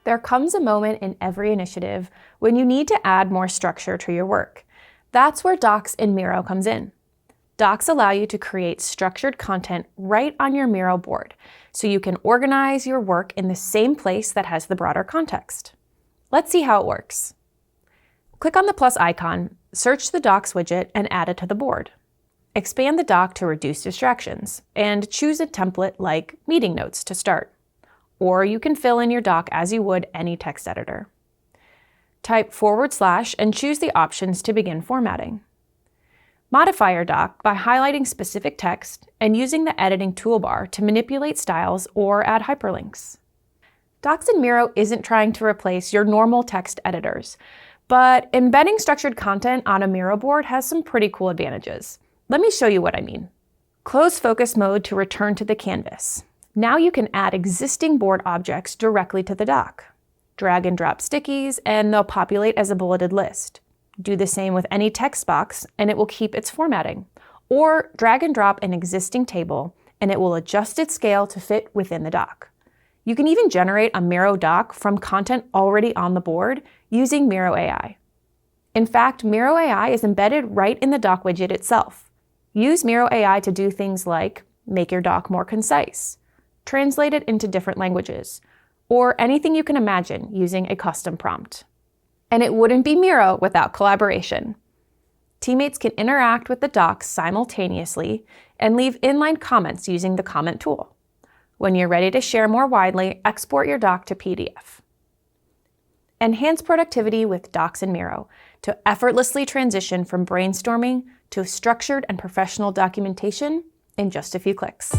There comes a moment in every initiative when you need to add more structure to your work. That's where Docs in Miro comes in. Docs allow you to create structured content right on your Miro board, so you can organize your work in the same place that has the broader context. Let's see how it works. Click on the plus icon, search the Docs widget, and add it to the board. Expand the doc to reduce distractions, and choose a template like meeting notes to start. Or you can fill in your doc as you would any text editor. Type / and choose the options to begin formatting. Modify your doc by highlighting specific text and using the editing toolbar to manipulate styles or add hyperlinks. Docs in Miro isn't trying to replace your normal text editors, but embedding structured content on a Miro board has some pretty cool advantages. Let me show you what I mean. Close focus mode to return to the canvas. Now you can add existing board objects directly to the doc. Drag and drop stickies, and they'll populate as a bulleted list. Do the same with any text box, and it will keep its formatting. Or drag and drop an existing table, and it will adjust its scale to fit within the doc. You can even generate a Miro doc from content already on the board using Miro AI. In fact, Miro AI is embedded right in the doc widget itself. Use Miro AI to do things like make your doc more concise, translate it into different languages, or anything you can imagine using a custom prompt. And it wouldn't be Miro without collaboration. Teammates can interact with the docs simultaneously and leave inline comments using the comment tool. When you're ready to share more widely, export your doc to PDF. Enhance productivity with Docs in Miro to effortlessly transition from brainstorming to structured and professional documentation in just a few clicks.